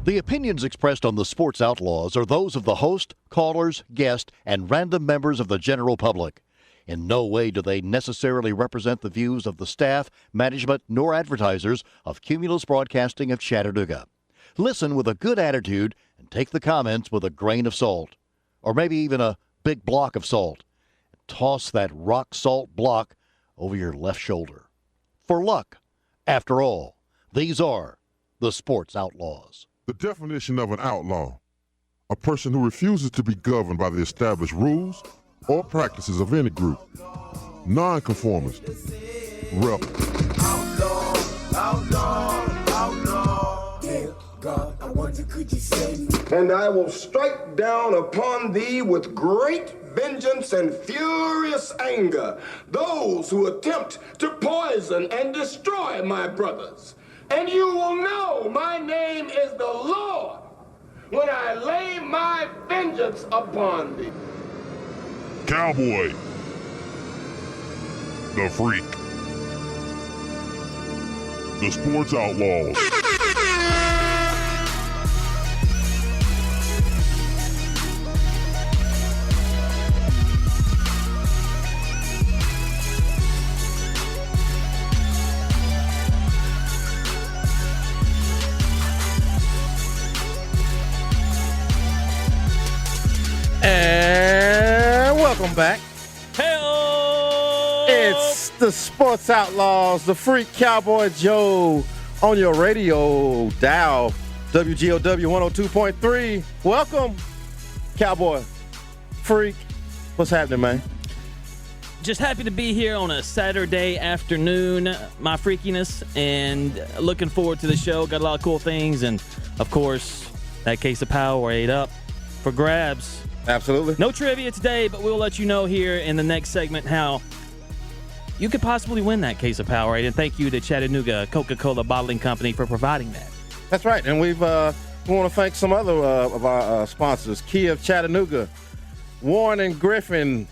The opinions expressed on the Sports Outlaws are those of the host, callers, guests, and random members of the general public. In no way do they necessarily represent the views of the staff, management, nor advertisers of Cumulus Broadcasting of Chattanooga. Listen with a good attitude and take the comments with a grain of salt, or maybe even a big block of salt. Toss that rock salt block over your left shoulder. For luck. After all, these are the Sports Outlaws. The definition of an outlaw: a person who refuses to be governed by the established rules or practices of any group. Nonconformist. Rebel. Outlaw, outlaw, outlaw. Dear God, I wonder could you save me? And I will strike down upon thee with great vengeance and furious anger those who attempt to poison and destroy my brothers. And you will know my name is the Lord when I lay my vengeance upon thee. Cowboy. The Freak. The Sports Outlaws. And welcome back. Hey-o! It's the Sports Outlaws, the Freak Cowboy Joe on your radio dial, WGOW 102.3. Welcome, Cowboy, Freak. What's happening, man? Just happy to be here on a Saturday afternoon, my freakiness, and looking forward to the show. Got a lot of cool things, and, of course, that case of Powerade up for grabs. Absolutely. No trivia today, but we'll let you know here in the next segment how you could possibly win that case of Powerade. And thank you to Chattanooga Coca-Cola Bottling Company for providing that. That's right. And we want to thank some other of our sponsors. Kia of Chattanooga, Warren and Griffin.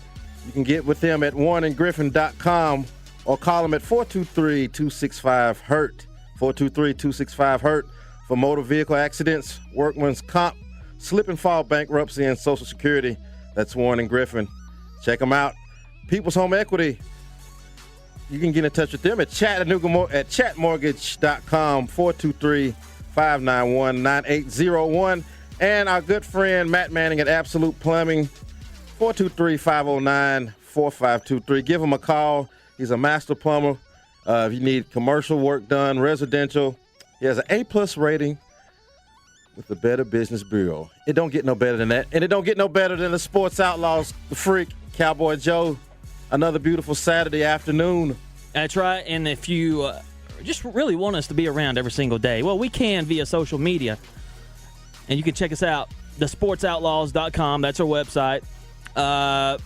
You can get with them at warrenandgriffin.com or call them at 423-265-HURT, 423-265-HURT for motor vehicle accidents, workman's comp, slip and fall bankruptcy, and Social Security. That's Warren and Griffin. Check them out. People's Home Equity. You can get in touch with them at Chattanooga at chatmortgage.com, 423-591-9801. And our good friend Matt Manning at Absolute Plumbing, 423-509-4523. Give him a call. He's a master plumber. If you need commercial work done, residential, he has an A+ rating with the Better Business Bureau. It don't get no better than that. And it don't get no better than the Sports Outlaws, the Freak, Cowboy Joe. Another beautiful Saturday afternoon. That's right. And if you just really want us to be around every single day, well, we can via social media. And you can check us out, thesportsoutlaws.com. That's our website.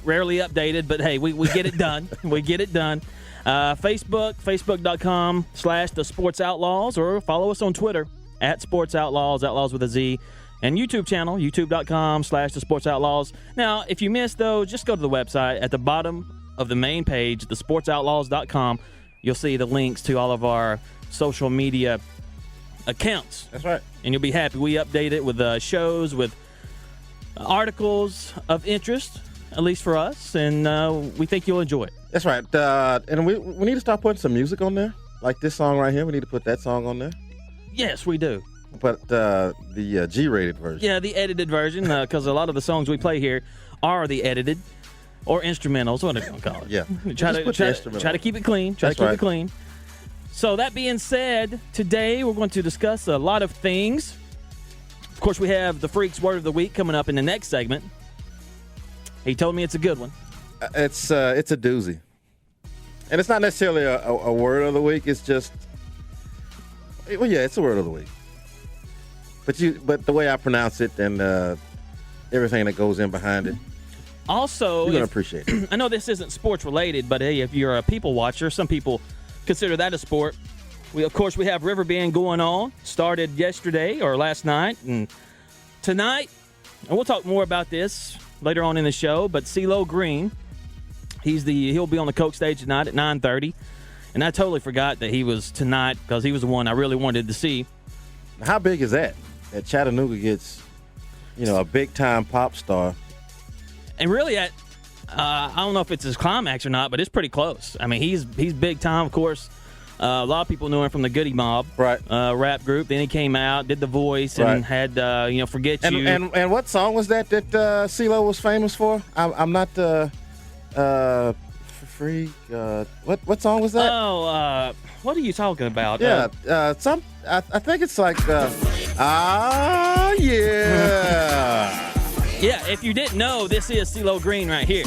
Rarely updated, but hey, we get it done. We get it done. Facebook, facebook.com/thesportsoutlaws, or follow us on Twitter at Sports Outlaws, Outlaws with a Z, and YouTube channel, youtube.com/thesportsoutlaws. Now, if you missed those, just go to the website. At the bottom of the main page, thesportsoutlaws.com, you'll see the links to all of our social media accounts. That's right. And you'll be happy. We update it with shows, with articles of interest, at least for us, and we think you'll enjoy it. That's right. And we need to start putting some music on there, like this song right here. We need to put that song on there. Yes, we do. But the G-rated version. Yeah, the edited version, because a lot of the songs we play here are the edited or instrumentals, what are you going to call it? Yeah. Try to keep it clean. Try to keep it clean. So that being said, today we're going to discuss a lot of things. Of course, we have the Freak's Word of the Week coming up in the next segment. He told me it's a good one. It's a doozy. And it's not necessarily a word of the week. It's just, well, yeah, it's a word of the week. But the way I pronounce it and everything that goes in behind it, also, you're going to appreciate it. I know this isn't sports related, but hey, if you're a people watcher, some people consider that a sport. Of course, we have River Bend going on. Started yesterday or last night, and tonight, and we'll talk more about this later on in the show. But CeeLo Green, he'll be on the Coke stage tonight at 9:30, and I totally forgot that he was tonight because he was the one I really wanted to see. How big is that? that Chattanooga gets, a big-time pop star. And really, I don't know if it's his climax or not, but it's pretty close. I mean, he's big time, of course. A lot of people knew him from the Goody Mob rap group. Then he came out, did the voice, and had Forget You. And what song was that CeeLo was famous for? I'm not freak. What song was that? Oh, what are you talking about? Yeah, I think it's like yeah. Yeah, if you didn't know, this is CeeLo Green right here.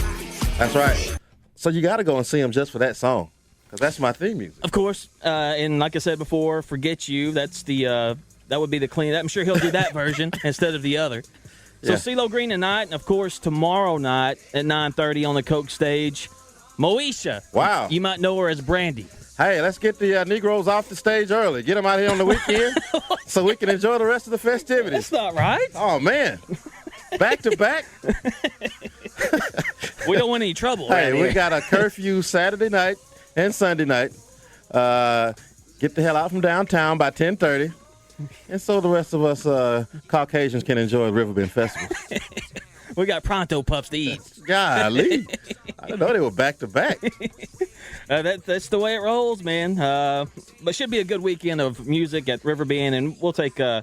That's right. So you got to go and see him just for that song, because that's my theme music. Of course, and like I said before, Forget You, that's that would be the clean. I'm sure he'll do that version instead of the other. So Yeah. CeeLo Green tonight, and of course tomorrow night at 9:30 on the Coke stage, Moesha. Wow. You might know her as Brandy. Hey, let's get the Negroes off the stage early. Get them out here on the weekend so we can enjoy the rest of the festivities. That's not right. Oh, man. Back to back. We don't want any trouble. Hey, right we here. got a curfew Saturday night and Sunday night. Get the hell out from downtown by 10:30. And so the rest of us Caucasians can enjoy Riverbend Festival. We got pronto pups to eat. Golly. I didn't know they were back to back. That's the way it rolls, man. But should be a good weekend of music at Riverbend, and we'll take a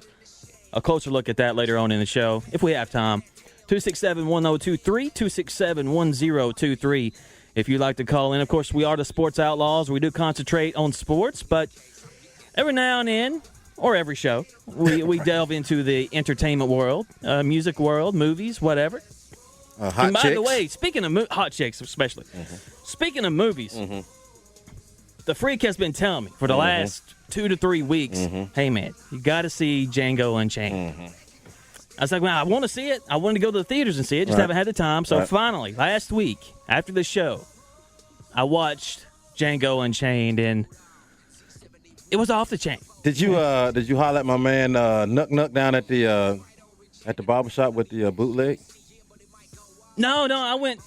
closer look at that later on in the show if we have time. 267-1023, 267-1023. If you'd like to call in, of course, we are the Sports Outlaws. We do concentrate on sports, but every now and then, or every show, we delve into the entertainment world, music world, movies, whatever. Hot And by chicks. the way, speaking of hot chicks especially, speaking of movies, the Freak has been telling me for the last 2 to 3 weeks, hey, man, you got to see Django Unchained. I was like, well, I want to see it. I wanted to go to the theaters and see it, just haven't had the time. So finally, last week, after the show, I watched Django Unchained, and it was off the chain. Did you holler at my man Nuck down at the barbershop with the bootleg? No, I went.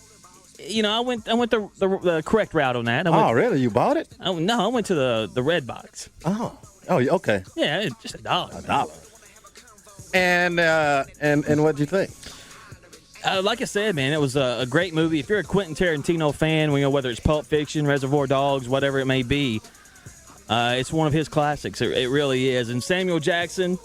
I went the correct route on that. Oh, really? You bought it? I went to the red box. Oh, okay. Yeah, it's just $1. $1. And what'd you think? Like I said, man, it was a great movie. If you're a Quentin Tarantino fan, whether it's Pulp Fiction, Reservoir Dogs, whatever it may be, it's one of his classics. It really is. And Samuel Jackson,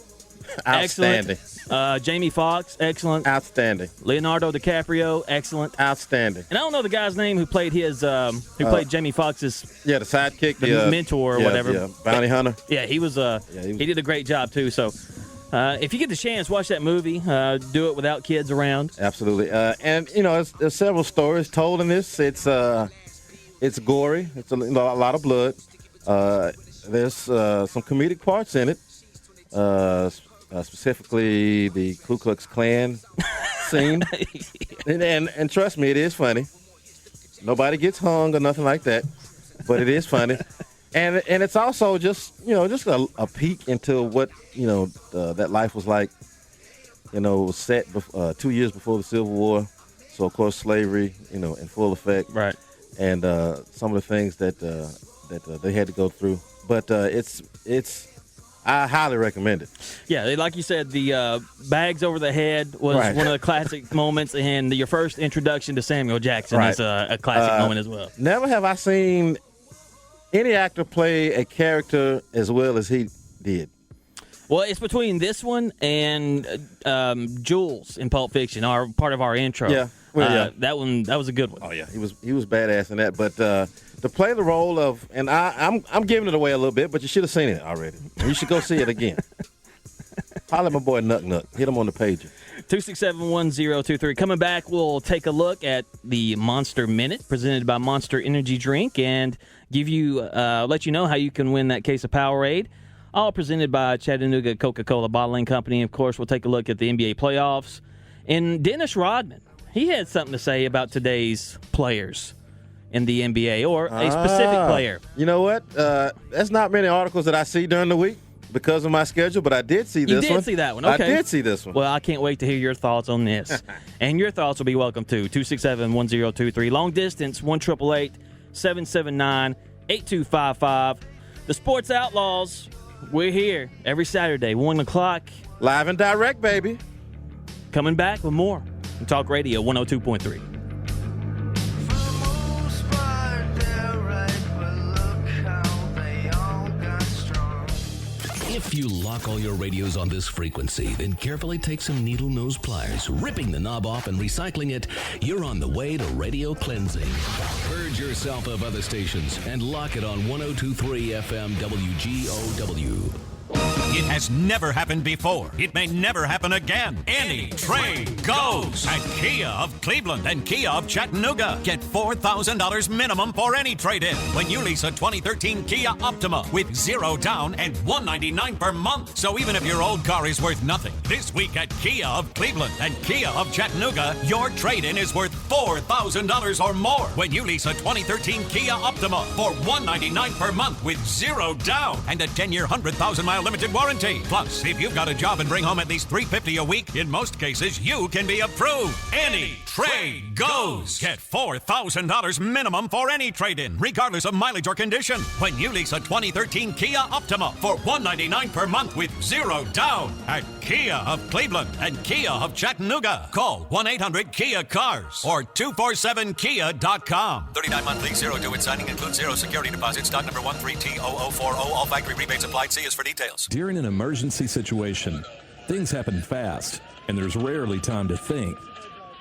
Outstanding. excellent. Jamie Foxx, excellent. Outstanding. Leonardo DiCaprio, excellent. Outstanding. And I don't know the guy's name who played played Jamie Foxx's Yeah, the sidekick, the mentor or whatever. Yeah, bounty hunter. Yeah, he was. He did a great job too. So, if you get the chance, watch that movie. Do it without kids around. Absolutely. And there's several stories told in this. It's gory. It's a lot of blood. There's some comedic parts in it. Specifically the Ku Klux Klan scene. and trust me, it is funny. Nobody gets hung or nothing like that, but it is funny. And it's also just a peek into what that life was like. It was set 2 years before the Civil War, so of course slavery in full effect. Right. And some of the things that they had to go through. But I highly recommend it. Yeah, like you said, the bags over the head was one of the classic moments, and your first introduction to Samuel Jackson is a classic moment as well. Never have I seen any actor play a character as well as he did. Well, it's between this one and Jules in Pulp Fiction, part of our intro. Yeah. Well, that was a good one. Oh yeah, he was badass in that. But to play the role of, and I'm giving it away a little bit, but you should have seen it already. You should go see it again. Holler at my boy Nuck. Hit him on the pager. 267-1023. Coming back, we'll take a look at the Monster Minute presented by Monster Energy Drink and give you let you know how you can win that case of Powerade. All presented by Chattanooga Coca-Cola Bottling Company. Of course, we'll take a look at the NBA playoffs. And Dennis Rodman, he had something to say about today's players in the NBA, or a specific player. You know what? That's not many articles that I see during the week because of my schedule, but I did see this one. You did see that one, okay. I did see this one. Well, I can't wait to hear your thoughts on this. And your thoughts will be welcome, too. 267-1023. Long distance, 1-888-779-8255. The Sports Outlaws, we're here every Saturday, 1 o'clock Live and direct, baby. Coming back with more on Talk Radio 102.3. If you lock all your radios on this frequency, then carefully take some needle nose pliers, ripping the knob off and recycling it, you're on the way to radio cleansing. Purge yourself of other stations and lock it on 102.3 FM WGOW. It has never happened before. It may never happen again. Any trade goes at Kia of Cleveland and Kia of Chattanooga. Get $4,000 minimum for any trade-in when you lease a 2013 Kia Optima with 0 down and $199 per month. So even if your old car is worth nothing, this week at Kia of Cleveland and Kia of Chattanooga, your trade-in is worth $4,000 or more when you lease a 2013 Kia Optima for $199 per month with 0 down and a 10-year 100,000-mile limited warranty. Plus, if you've got a job and bring home at least $350 a week, in most cases, you can be approved. Any trade goes. Get $4,000 minimum for any trade-in, regardless of mileage or condition. When you lease a 2013 Kia Optima for $199 per month with 0 down at Kia of Cleveland and Kia of Chattanooga. Call 1-800-KIA-CARS or 247kia.com. 39-month lease, 0 due at signing, includes 0 security deposit. Stock number 13T0040. All factory rebates applied. See us for details. During an emergency situation, things happen fast, and there's rarely time to think.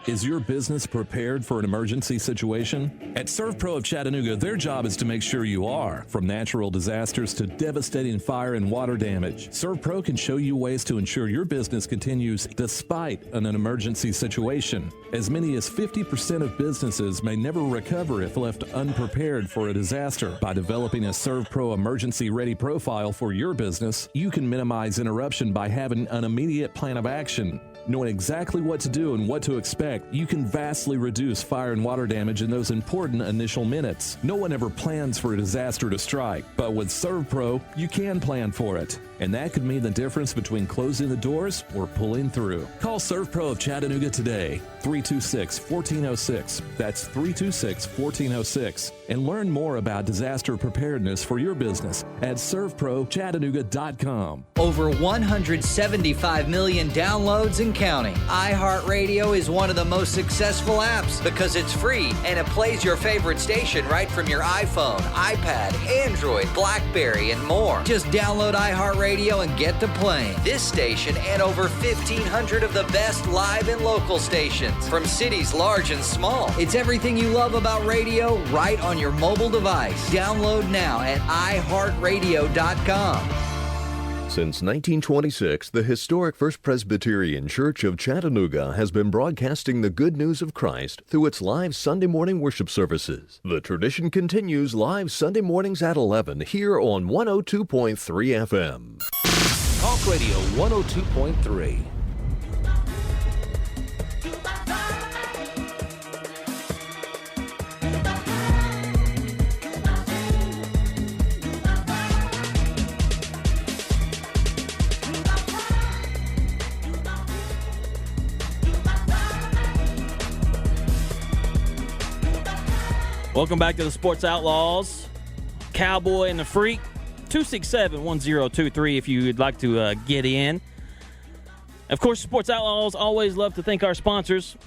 Is your business prepared for an emergency situation? At ServPro of Chattanooga, their job is to make sure you are. From natural disasters to devastating fire and water damage, ServPro can show you ways to ensure your business continues despite an emergency situation. As many as 50% of businesses may never recover if left unprepared for a disaster. By developing a ServPro emergency ready profile for your business, you can minimize interruption by having an immediate plan of action. Knowing exactly what to do and what to expect, you can vastly reduce fire and water damage in those important initial minutes. No one ever plans for a disaster to strike, but with ServPro, you can plan for it. And that could mean the difference between closing the doors or pulling through. Call ServPro of Chattanooga today, 326-1406. That's 326-1406. And learn more about disaster preparedness for your business at servprochattanooga.com. Over 175 million downloads and counting. iHeartRadio is one of the most successful apps because it's free and it plays your favorite station right from your iPhone, iPad, Android, BlackBerry, and more. Just download iHeartRadio and get to playing. This station and over 1,500 of the best live and local stations from cities large and small. It's everything you love about radio right on your mobile device. Download now at iHeartRadio.com. Since 1926, the historic First Presbyterian Church of Chattanooga has been broadcasting the good news of Christ through its live Sunday morning worship services. The tradition continues live Sunday mornings at 11 here on 102.3 FM. Talk Radio 102.3. Welcome back to the Sports Outlaws. Cowboy and the Freak. 267-1023 if you'd like to get in. Of course, Sports Outlaws always love to thank our sponsors.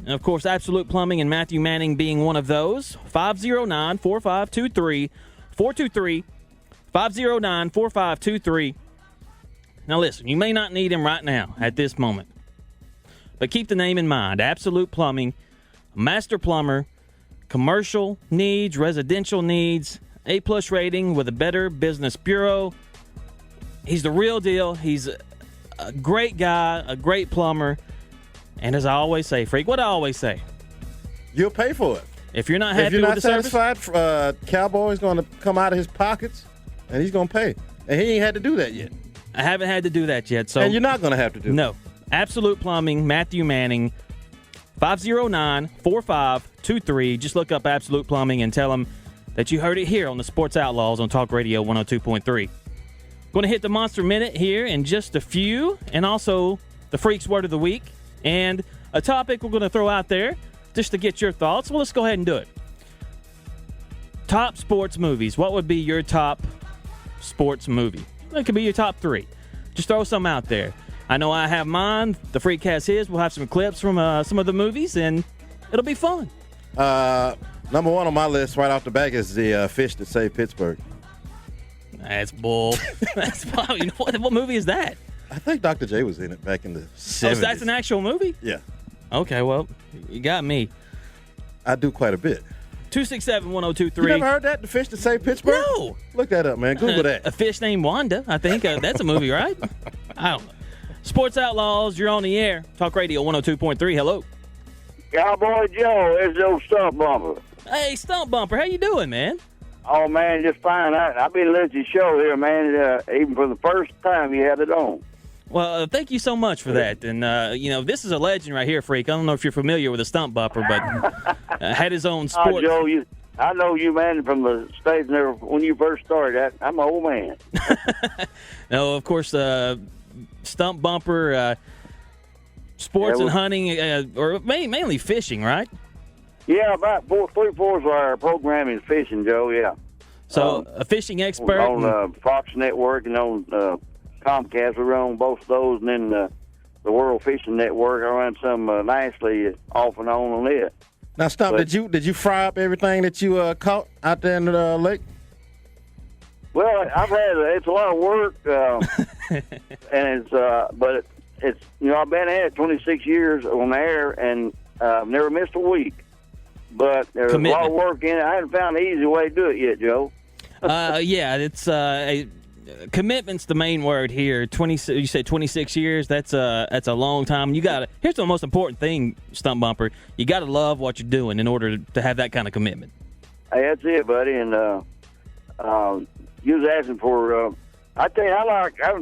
And of course, Absolute Plumbing and Matthew Manning being one of those. 509-4523. 509-4523. Now listen, you may not need him right now at this moment. But keep the name in mind. Absolute Plumbing, master plumber, commercial needs, residential needs, A+ rating with a Better Business Bureau. He's the real deal. He's a great guy, a great plumber. And as I always say, Freak, what I always say, you'll pay for it. If you're not happy with the satisfied, Cowboy's going to come out of his pockets, and he's going to pay. And he ain't had to do that yet. I haven't had to do that yet. So and you're not going to have to do no. Absolute Plumbing, Matthew Manning, 509-4523. Just look up Absolute Plumbing and tell them that you heard it here on the Sports Outlaws on Talk Radio 102.3. Going to hit the Monster Minute here in just a few, and also the Freak's Word of the Week, and a topic we're going to throw out there just to get your thoughts. Well, let's go ahead and do it. Top sports movies. What would be your top sports movie? It could be your top 3. Just throw some out there. I know I have mine. The Freak has his. We'll have some clips from some of the movies, and it'll be fun. Number one on my list right off the back is the fish that saved Pittsburgh. That's bull. That's probably, what movie is that? I think Dr. J was in it back in the 70s. Oh, so that's an actual movie? Yeah. Okay, well, you got me. I do quite a bit. 267-1023. You never heard that? The fish that saved Pittsburgh? No. Look that up, man. Google that. A fish named Wanda, I think. That's a movie, right? I don't know. Sports Outlaws, you're on the air. Talk Radio 102.3. Hello. Cowboy Joe, it's the old Stump Bumper. Hey, Stump Bumper, how you doing, man? Oh, man, just fine. I've been listening to your show here, man, even for the first time you had it on. Well, thank you so much for that. And, this is a legend right here, Freak. I don't know if you're familiar with a Stump Bumper, but had his own sports. Oh, Joe, I know you, man, from the States there when you first started. I'm an old man. No, of course, Stump Bumper, sports and hunting, or mainly fishing, right? Yeah, about 3/4 of our program is fishing, Joe, yeah. So, a fishing expert? On Fox Network and on Comcast, we run on both of those, and then the World Fishing Network, I run some nicely off and on it. Now, Stump, did you fry up everything that you caught out there in the lake? Well, it's a lot of work, and but it's I've been at it 26 years on the air, and I've never missed a week. But there's a lot of work in it. I haven't found an easy way to do it yet, Joe. Yeah, it's commitment's the main word here. You say 26 years. That's a long time. Here's the most important thing, Stump Bumper. You got to love what you're doing in order to have that kind of commitment. Hey, that's it, buddy. And you was asking for. I tell you,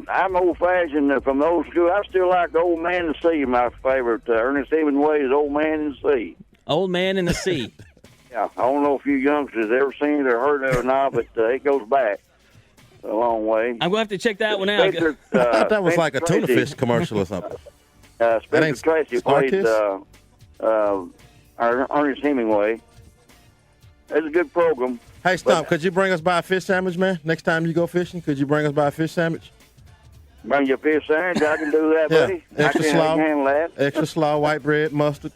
I'm old fashioned from the old school. I still like the Old Man in the Sea. My favorite Ernest Hemingway's Old Man in the Sea. Old Man in the Sea. Yeah, I don't know if you youngsters ever seen it or heard of it or not, but it goes back a long way. I'm going to have to check that one out. I thought that was like a tuna fish commercial or something. Spencer Tracy played Ernest Hemingway. It's a good program. Hey, Stump, could you bring us by a fish sandwich, man? Next time you go fishing, could you bring us by a fish sandwich? Bring you a fish sandwich? I can do that, buddy. Extra slaw, I can handle that. Extra slaw, white bread, mustard.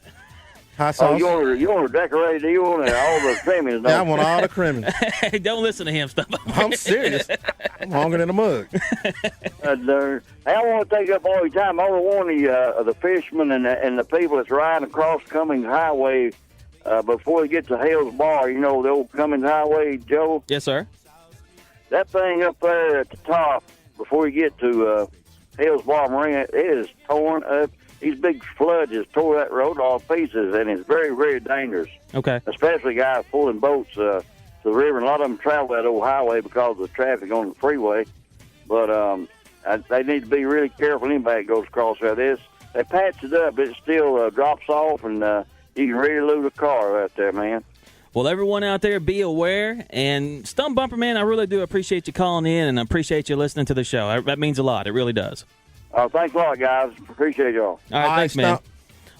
Hot sauce. Oh, you want to decorate it? You want all the trimmings? Yeah, I want all the trimmings. Hey, don't listen to him, Stump. I'm serious. I'm hungry in a mug. I don't want to take up all your time. I only want the fishermen and the people that's riding across Cummings Highway before they get to Hales Bar. You know, the old Cummings Highway, Joe? Yes, sir. That thing up there at the top, before you get to Hales Bar Marina, it is torn up. These big floods just tore that road all to pieces, and it's very, very dangerous. Okay. Especially guys pulling boats to the river. And a lot of them travel that old highway because of the traffic on the freeway. But they need to be really careful anybody that goes across there. They patch it up, but it still drops off, and you can really lose a car right there, man. Well, everyone out there, be aware. And Stump Bumper, man, I really do appreciate you calling in, and I appreciate you listening to the show. That means a lot. It really does. Thanks a lot, guys. Appreciate y'all. All right, thanks, man.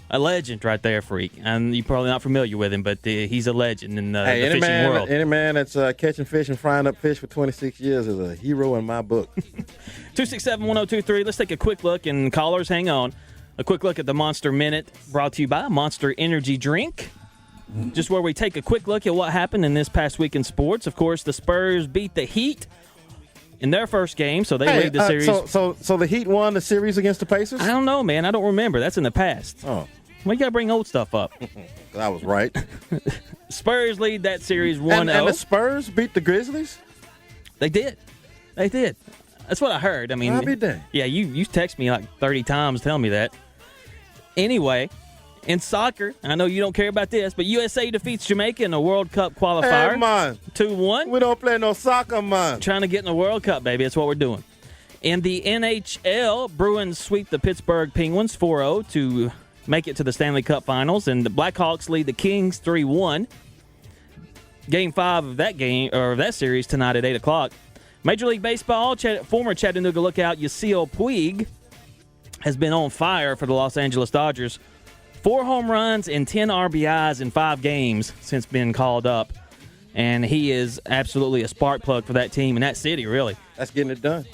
A legend right there, Freak. And you're probably not familiar with him, but he's a legend in the fishing world. Any man that's catching fish and frying up fish for 26 years is a hero in my book. 267-1023. Let's take a quick look, and callers, hang on. A quick look at the Monster Minute, brought to you by Monster Energy Drink. Just where we take a quick look at what happened in this past week in sports. Of course, the Spurs beat the Heat in their first game, so they lead the series. So the Heat won the series against the Pacers? I don't know, man. I don't remember. That's in the past. Oh. Well, you got to bring old stuff up. I was right. Spurs lead that series 1-0. And the Spurs beat the Grizzlies? They did. That's what I heard. I mean, I'll be damned. Yeah, you text me like 30 times telling me that. Anyway, in soccer, I know you don't care about this, but USA defeats Jamaica in the World Cup qualifier. Hey, man. 2-1. We don't play no soccer, man. Trying to get in the World Cup, baby. That's what we're doing. In the NHL, Bruins sweep the Pittsburgh Penguins 4-0 to make it to the Stanley Cup Finals, and the Blackhawks lead the Kings 3-1. Game 5 of that game or that series tonight at 8 o'clock. Major League Baseball, former Chattanooga lookout Yasiel Puig has been on fire for the Los Angeles Dodgers. 4 home runs and 10 RBIs in 5 games since being called up. And he is absolutely a spark plug for that team and that city, really. That's getting it done.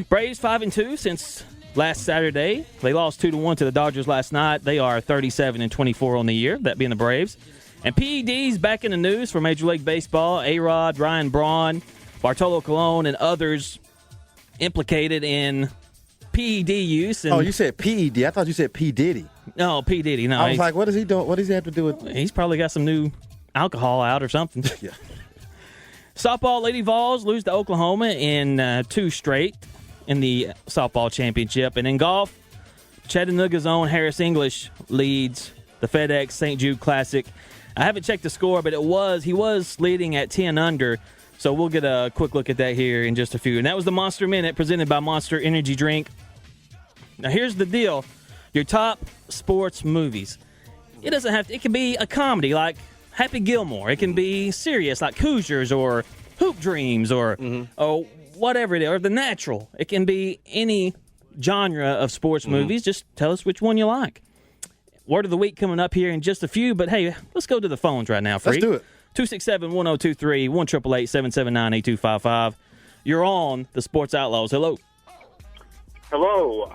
Braves 5-2 since last Saturday. They lost 2-1 to the Dodgers last night. They are 37-24 on the year, that being the Braves. And PED's back in the news for Major League Baseball. A-Rod, Ryan Braun, Bartolo Colon, and others implicated in PED use. And you said PED. I thought you said P. Diddy. No, P. Diddy. No, I was like, what is he doing? What does he have to do with? He's probably got some new alcohol out or something. Yeah. Softball, Lady Vols lose to Oklahoma in 2 straight in the softball championship. And in golf, Chattanooga's own Harris English leads the FedEx St. Jude Classic. I haven't checked the score, but he was leading at 10 under. So we'll get a quick look at that here in just a few. And that was the Monster Minute presented by Monster Energy Drink. Now here's the deal. Your top sports movies. It doesn't have to, it can be a comedy like Happy Gilmore. It can be serious like Hoosiers or Hoop Dreams or whatever it is, or The Natural. It can be any genre of sports movies. Just tell us which one you like. Word of the week coming up here in just a few, but hey, let's go to the phones right now, Freak. Let's do it. 267-1023, 1-888-779-8255. You're on the Sports Outlaws. Hello. Hello,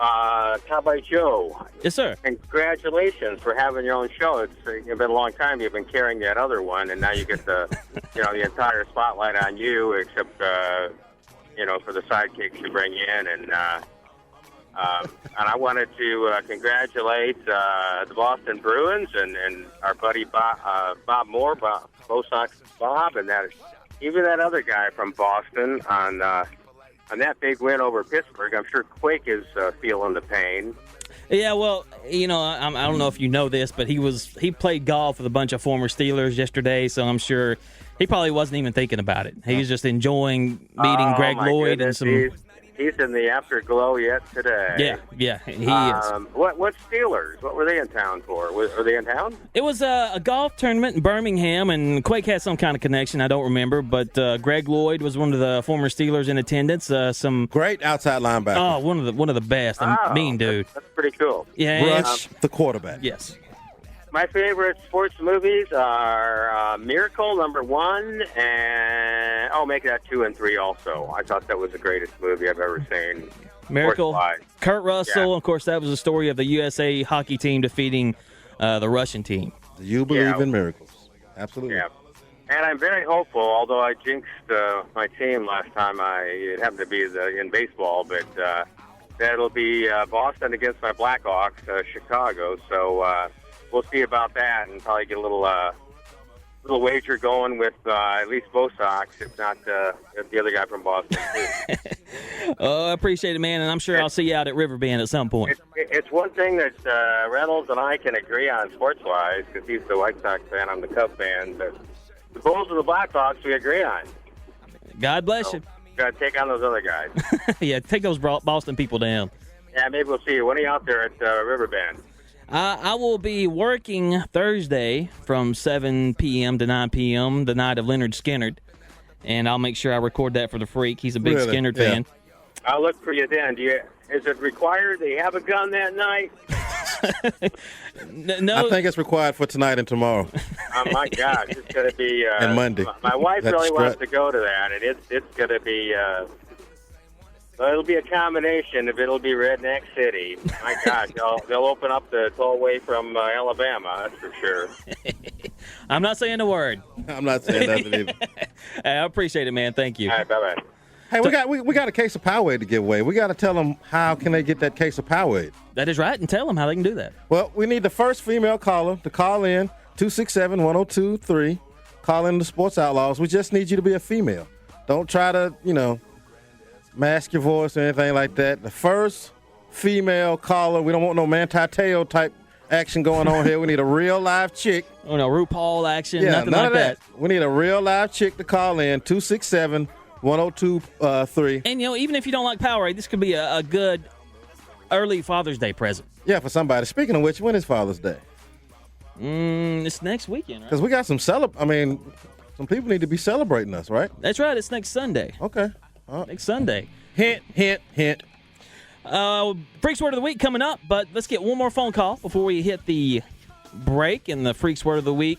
Cowboy Joe. Yes, sir. Congratulations for having your own show. It's been a long time you've been carrying that other one, and now you get the, the entire spotlight on you, except, for the sidekicks you bring in, and I wanted to congratulate the Boston Bruins and our buddy Bob Moore, Bo Sox Bob, and even that other guy from Boston on that big win over Pittsburgh. I'm sure Quake is feeling the pain. Yeah, well, I don't know if you know this, but he played golf with a bunch of former Steelers yesterday, so I'm sure he probably wasn't even thinking about it. He was just enjoying meeting Greg Lloyd goodness, and some. He's in the afterglow yet today. Yeah, he is. What Steelers? What were they in town for? Were they in town? It was a golf tournament in Birmingham, and Quake had some kind of connection. I don't remember, but Greg Lloyd was one of the former Steelers in attendance. Some great outside linebacker. Oh, one of the best. Mean dude. That's pretty cool. Yeah, Rush the quarterback. Yes. My favorite sports movies are Miracle, #1, and make that 2 and 3 also. I thought that was the greatest movie I've ever seen. Miracle, Kurt Russell. Of course, that was the story of the USA hockey team defeating the Russian team. Do you believe in miracles? Absolutely. Yeah. And I'm very hopeful, although I jinxed my team last time. It happened to be in baseball, but that'll be Boston against my Blackhawks, Chicago. So we'll see about that, and probably get a little wager going with at least Bo Sox, if not the other guy from Boston, too. I appreciate it, man, and I'm sure I'll see you out at Riverbend at some point. It's one thing that Reynolds and I can agree on sports-wise, because he's the White Sox fan, I'm the Cub fan, but the Bulls and the Blackhawks we agree on. God bless you. Got to take on those other guys. Yeah, take those Boston people down. Yeah, maybe we'll see you. When are you out there at Riverbend? I will be working Thursday from 7 p.m. to 9 p.m., the night of Leonard Skinnard, and I'll make sure I record that for the Freak. He's a big Skinnard fan. I'll look for you then. Is it required that you have a gun that night? No. I think it's required for tonight and tomorrow. Oh, my gosh. It's going to be... and Monday. My wife really wants to go to that, and it's going to be... it'll be a combination if it'll be Redneck City. My gosh, they'll open up the tollway from Alabama, that's for sure. I'm not saying a word. I'm not saying nothing either. I appreciate it, man. Thank you. All right, bye-bye. Hey, we got a case of Powerade to give away. We got to tell them how can they get that case of Powerade. That is right, and tell them how they can do that. Well, we need the first female caller to call in, 267-1023. Call in the Sports Outlaws. We just need you to be a female. Don't try to, mask your voice or anything like that. The first female caller. We don't want no Manti Te'o type action going on here. We need a real live chick. Oh, no, RuPaul action, yeah, nothing none like of that. We need a real live chick to call in, 267-1023. And, even if you don't like Powerade, this could be a good early Father's Day present. Yeah, for somebody. Speaking of which, when is Father's Day? It's next weekend, right? Because we got some some people need to be celebrating us, right? That's right. It's next Sunday. Okay. Next Sunday. Hint, hint, hint. Freak's Word of the Week coming up, but let's get one more phone call before we hit the break in the Freak's Word of the Week.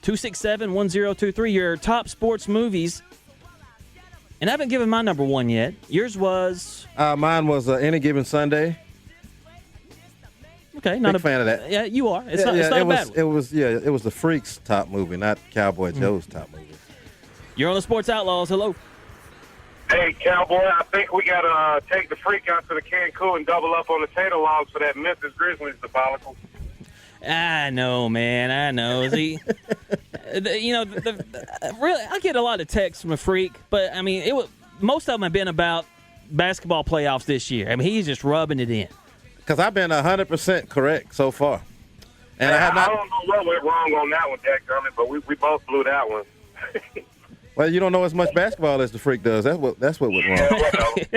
267-1023, your top sports movies. And I haven't given my number one yet. Yours was? Mine was Any Given Sunday. Okay, not Big fan of that. Yeah, you are. It's not a bad one. It was the Freaks top movie, not Cowboy Joe's top movie. You're on the Sports Outlaws. Hello. Hey, Cowboy, I think we got to take the Freak out to the Cancun and double up on the tater logs for that Memphis Grizzlies debacle. I know, man. I know. See, really, I get a lot of texts from a Freak, but I mean, most of them have been about basketball playoffs this year. I mean, he's just rubbing it in. Because I've been 100% correct so far, and I don't know what went wrong on that one, Jack Drummond, but we both blew that one. Well, you don't know as much basketball as the Freak does. That's what went wrong.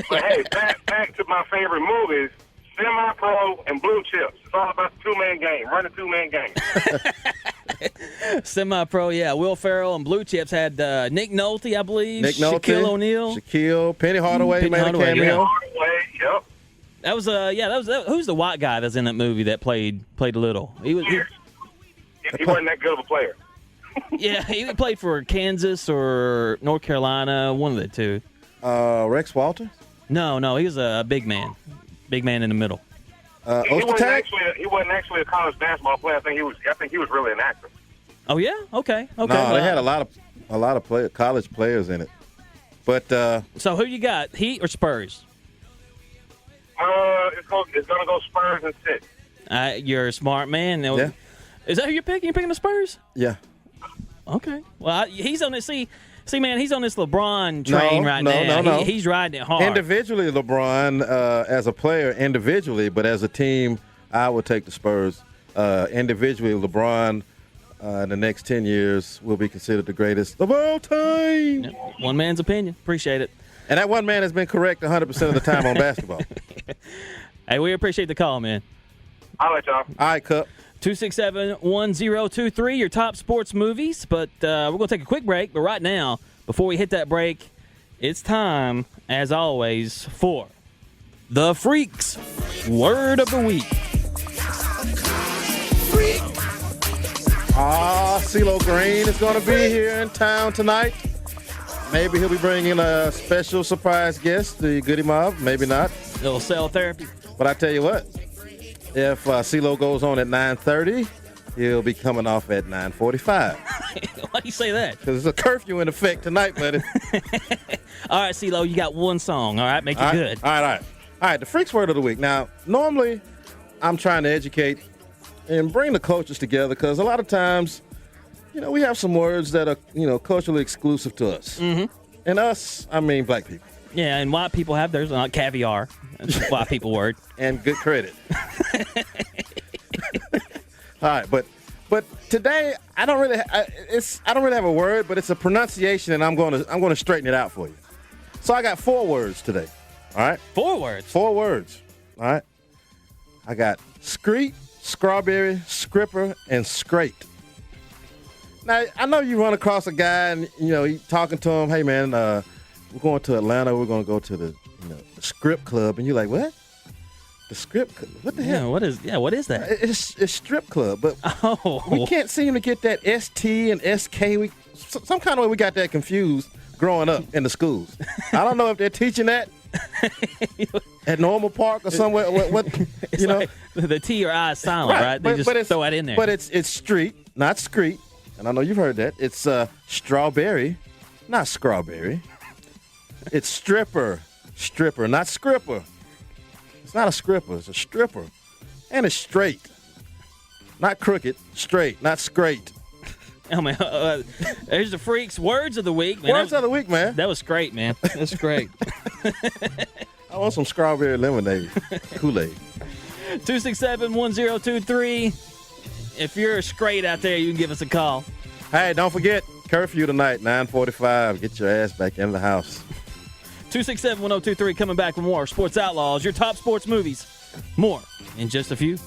But hey, back to my favorite movies. Semi-Pro and Blue Chips. It's all about the two-man game. Run a two-man game. Semi-Pro, yeah. Will Ferrell and Blue Chips had Nick Nolte, I believe. Nick Nolte. Shaquille O'Neal. Penny Hardaway made a cameo. Yep. That was who's the white guy that's in that movie that played a little? He wasn't that good of a player. Yeah, he played for Kansas or North Carolina, one of the two. Rex Walters? No, he was a big man. Big man in the middle. He wasn't actually a college basketball player. I think he was really an actor. Oh yeah, okay. No, they had a lot of college players in it. But so who you got? Heat or Spurs? It's gonna go Spurs and 6. You're a smart man. Yeah. Is that who you're picking? You're picking the Spurs? Yeah. Okay. Well, he's on this. See, man, he's on this LeBron train right now. No. He's riding it hard. Individually, LeBron, as a player, but as a team, I would take the Spurs. Individually, LeBron, in the next 10 years, will be considered the greatest of all time. Yep. One man's opinion. Appreciate it. And that one man has been correct 100% of the time on basketball. Hey, we appreciate the call, man. I'll let y'all. All right, Cup. 267-1023, your top sports movies. But we're going to take a quick break. But right now, before we hit that break, it's time, as always, for the Freaks Word of the Week. CeeLo Green is going to be here in town tonight. Maybe he'll be bringing a special surprise guest, the Goody Mob. Maybe not. Little cell therapy. But I tell you what, if CeeLo goes on at 9:30, he'll be coming off at 9:45. Why do you say that? Because there's a curfew in effect tonight, buddy. All right, CeeLo, you got one song. All right, make it good. All right. The Freaks Word of the Week. Now, normally, I'm trying to educate and bring the cultures together because a lot of times, we have some words that are, culturally exclusive to us. Mm-hmm. And us, I mean black people. Yeah, and white people have theirs, like caviar. That's a white people word. And good credit. All right, but today I don't really have a word, but it's a pronunciation, and I'm going to straighten it out for you. So I got 4 words today. All right, 4 words. 4 words. All right, I got screet, strawberry, scripper, and scrate. Now I know you run across a guy, and you talking to him. Hey man, we're going to Atlanta. We're going to go to the strip club, and you're like, what? The strip club? What the hell? What is that? It's strip club, but we can't seem to get that ST and SK. Some kind of way we got that confused growing up in the schools. I don't know if they're teaching that at Normal Park or somewhere. What like the T or I is silent, right? They just throw it in there. But it's street, not screet. And I know you've heard that. It's strawberry, not scrawberry. It's stripper, not scripper. It's not a scripper, it's a stripper. And it's straight, not crooked, straight, not scrate. Oh, man. There's the Freaks Words of the Week. Man. Words of the Week, man. That was great, man. That's great. I want some strawberry lemonade, Kool-Aid. 267-1023. If you're a straight out there, you can give us a call. Hey, don't forget, curfew tonight, 9:45. Get your ass back in the house. 267-1023, coming back with more Sports Outlaws, your top sports movies. More in just a few.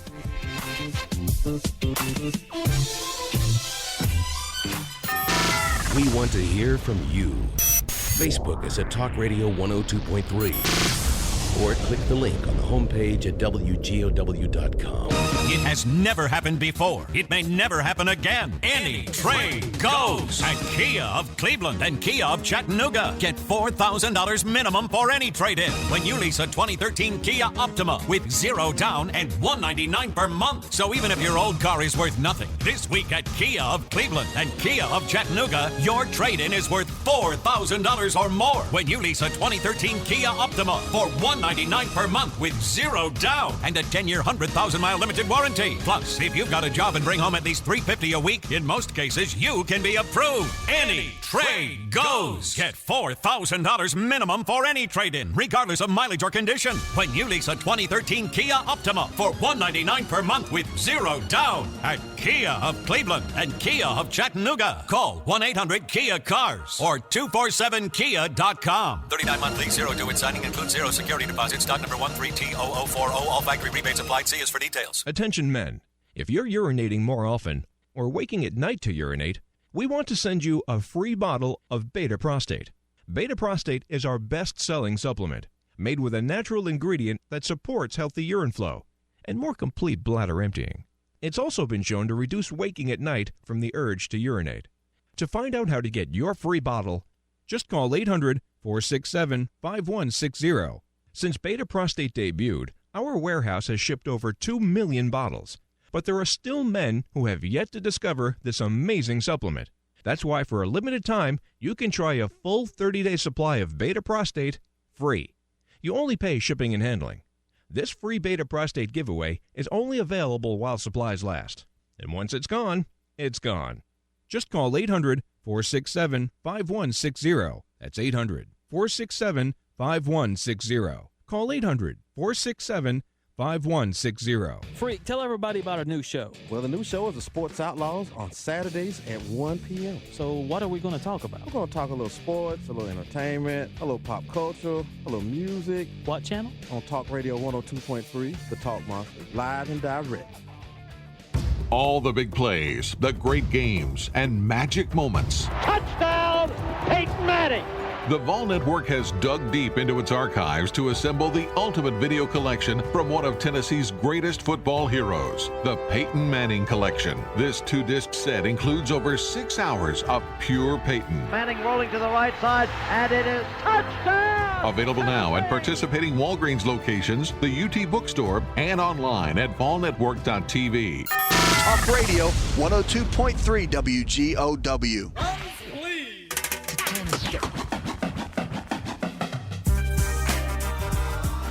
We want to hear from you. Facebook us at Talk Radio 102.3. Or click the link on the homepage at WGOW.com. It has never happened before. It may never happen again. Any trade goes. At Kia of Cleveland and Kia of Chattanooga, get $4,000 minimum for any trade-in when you lease a 2013 Kia Optima with 0 down and $199 per month. So even if your old car is worth nothing, this week at Kia of Cleveland and Kia of Chattanooga, your trade-in is worth $4,000 or more when you lease a 2013 Kia Optima for $199 per month with 0 down and a 10-year, 100,000-mile limited warranty. Plus, if you've got a job and bring home at least $350 a week, in most cases, you can be approved. Any trade goes. Get $4,000 minimum for any trade-in, regardless of mileage or condition, when you lease a 2013 Kia Optima for $199 per month with 0 down at Kia of Cleveland and Kia of Chattanooga. Call 1-800-KIA-CARS or 247kia.com. 39-month lease, 0 due in signing, includes 0 security deposit. Stock number 13T0040. All factory rebates applied. See us for details. Attention men, if you're urinating more often or waking at night to urinate, we want to send you a free bottle of Beta Prostate. Beta Prostate is our best-selling supplement, made with a natural ingredient that supports healthy urine flow and more complete bladder emptying. It's also been shown to reduce waking at night from the urge to urinate. To find out how to get your free bottle, just call 800-467-5160. Since Beta Prostate debuted, our warehouse has shipped over 2 million bottles. But there are still men who have yet to discover this amazing supplement. That's why for a limited time, you can try a full 30-day supply of Beta Prostate free. You only pay shipping and handling. This free Beta Prostate giveaway is only available while supplies last. And once it's gone, it's gone. Just call 800-467-5160. That's 800-467-5160. Call 800-467-5160. Freak, tell everybody about our new show. Well, the new show is the Sports Outlaws on Saturdays at 1 p.m. So what are we going to talk about? We're going to talk a little sports, a little entertainment, a little pop culture, a little music. What channel? On Talk Radio 102.3, The Talk Monster, live and direct. All the big plays, the great games, and magic moments. Touchdown, Peyton Manning. The Vol Network has dug deep into its archives to assemble the ultimate video collection from one of Tennessee's greatest football heroes, the Peyton Manning Collection. This 2-disc set includes over 6 hours of pure Peyton. Manning rolling to the right side, and it is touchdown! Available now at participating Walgreens locations, the UT Bookstore, and online at volnetwork.tv. Talk Radio 102.3 WGOW.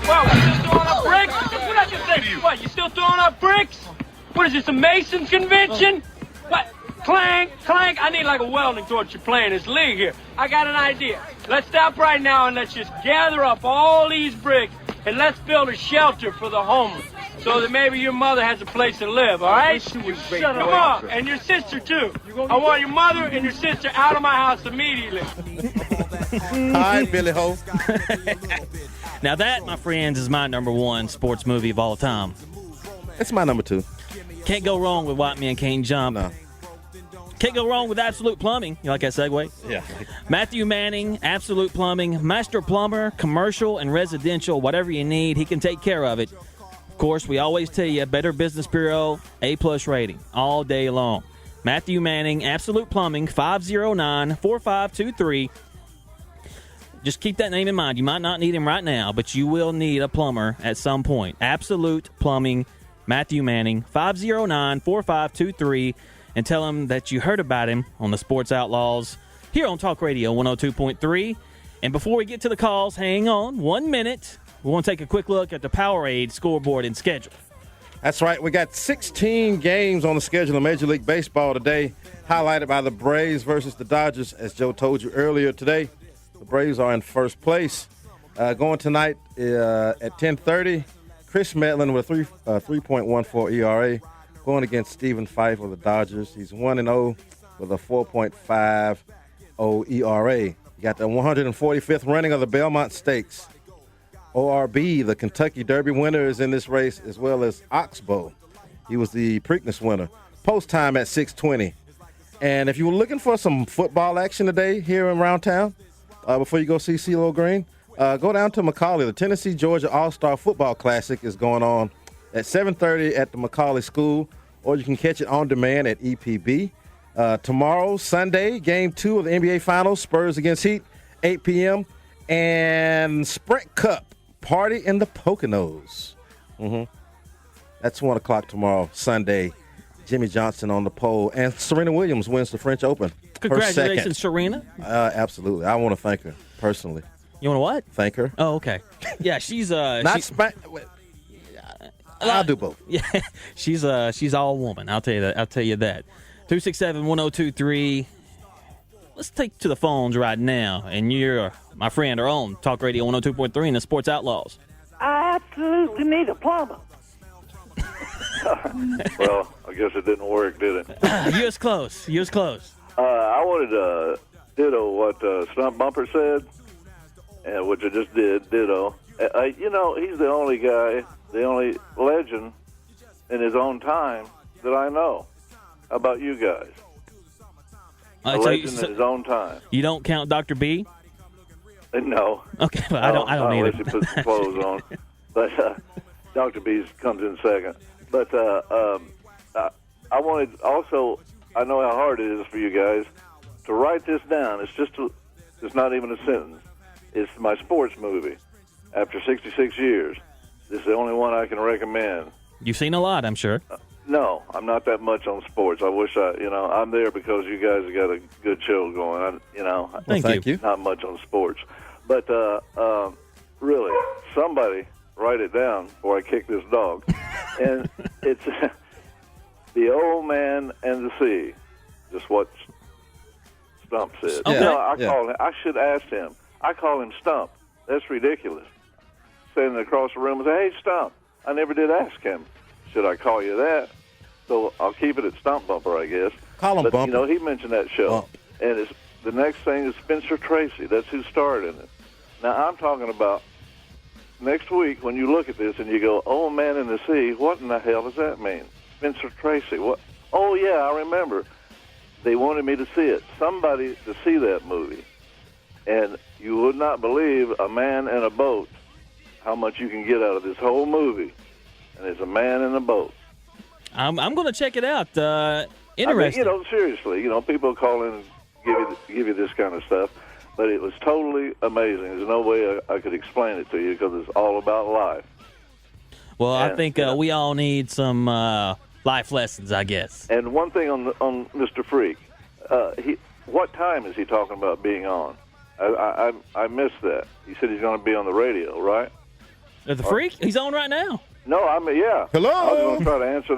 What, we still throwing up bricks? What I just say to you? What, you still throwing up bricks? What is this, a Masons convention? What? Clank, clank. I need like a welding torch to play in this league here. I got an idea. Let's stop right now and let's just gather up all these bricks and let's build a shelter for the homeless so that maybe your mother has a place to live, all right? Shut up. Come on, and your sister too. I want your mother and your sister out of my house immediately. All right, Billy Ho. Now that, my friends, is my number one sports movie of all time. It's my number 2. Can't go wrong with White Man Can't Jump. No. Can't go wrong with Absolute Plumbing. You like that segue? Yeah. Matthew Manning, Absolute Plumbing, master plumber, commercial and residential, whatever you need, he can take care of it. Of course, we always tell you, Better Business Bureau, A+ rating, all day long. Matthew Manning, Absolute Plumbing, 509-4523. Just keep that name in mind. You might not need him right now, but you will need a plumber at some point. Absolute Plumbing, Matthew Manning, 509-4523, and tell him that you heard about him on the Sports Outlaws here on Talk Radio 102.3. And before we get to the calls, hang on 1 minute. We want to take a quick look at the Powerade scoreboard and schedule. That's right. We got 16 games on the schedule of Major League Baseball today, highlighted by the Braves versus the Dodgers, as Joe told you earlier today. The Braves are in first place. Going tonight at 10:30, Chris Medlin with 3.14 ERA going against Stephen Fife of the Dodgers. He's 1-0 with a 4.50 ERA. You got the 145th running of the Belmont Stakes. ORB, the Kentucky Derby winner, is in this race, as well as Oxbow. He was the Preakness winner. Post time at 6:20. And if you were looking for some football action today here around town, before you go see CeeLo Green, go down to McCallie. The Tennessee-Georgia All-Star Football Classic is going on at 7:30 at the Macaulay School, or you can catch it on demand at EPB. Tomorrow, Sunday, Game 2 of the NBA Finals, Spurs against Heat, 8 p.m., and Sprint Cup, Party in the Poconos. That's 1 o'clock tomorrow, Sunday. Jimmy Johnson on the pole, and Serena Williams wins the French Open. Congratulations, Serena. Absolutely. I want to thank her personally. You want to what? Thank her. Oh, okay. Yeah, she's I'll do both. Yeah, she's all woman. I'll tell you that. 267-1023. Let's take to the phones right now, and you're my friend are on Talk Radio 102.3 and the Sports Outlaws. I absolutely need a plumber. Well, I guess it didn't work, did it? You was close. I wanted to ditto what Stump Bumper said, which I just did, ditto. He's the only guy, the only legend in his own time that I know. How about you guys? A legend in his own time. You don't count Dr. B? No. Okay, well, I don't either. Unless he puts some clothes on. But Dr. B comes in second. But I wanted also, I know how hard it is for you guys to write this down. It's not even a sentence. It's my sports movie. After 66 years, this is the only one I can recommend. You've seen a lot, I'm sure. No, I'm not that much on sports. I wish I'm there because you guys have got a good show going. Thank you. Not much on sports. But really, somebody write it down before I kick this dog. And it's The Old Man and the Sea. Just what Stump said. Okay. I should ask him. I call him Stump. That's ridiculous. Standing across the room and say, "Hey, Stump." I never did ask him. Should I call you that? So I'll keep it at Stump Bumper, I guess. Call him Bumper. He mentioned that show. Bump. And the next thing is Spencer Tracy. That's who starred in it. Now, I'm talking about next week when you look at this and you go, "Old Man in the Sea," what in the hell does that mean? Spencer Tracy. What? Oh, yeah, I remember. They wanted me to see it. Somebody to see that movie. And you would not believe a man in a boat, how much you can get out of this whole movie. And it's a man in a boat. I'm going to check it out. Interesting. I mean, seriously, people call in and give you this kind of stuff. But it was totally amazing. There's no way I could explain it to you because it's all about life. Well, I think we all need some life lessons, I guess. And one thing on Mr. Freak, what time is he talking about being on? I missed that. He said he's going to be on the radio, right? The Freak? He's on right now. No, yeah. Hello. I was going to try to answer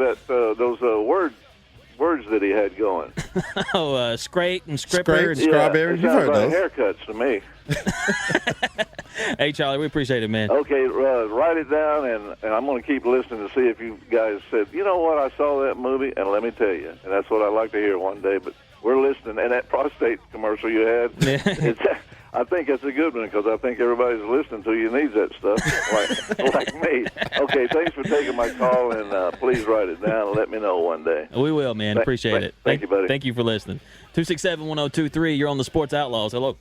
those words that he had going. Scrape and Scripper and Strawberry. You've heard those. Haircuts to me. Hey, Charlie, we appreciate it, man. Okay, write it down, and I'm going to keep listening to see if you guys said, you know what, I saw that movie, and let me tell you, and that's what I'd like to hear one day, but we're listening. And that prostate commercial you had, I think that's a good one because I think everybody's listening to you needs that stuff, like me. Okay, thanks for taking my call, and please write it down and let me know one day. We will, man. Appreciate it. Thank you, buddy. Thank you for listening. 267-1023, you're on the Sports Outlaws. Hello.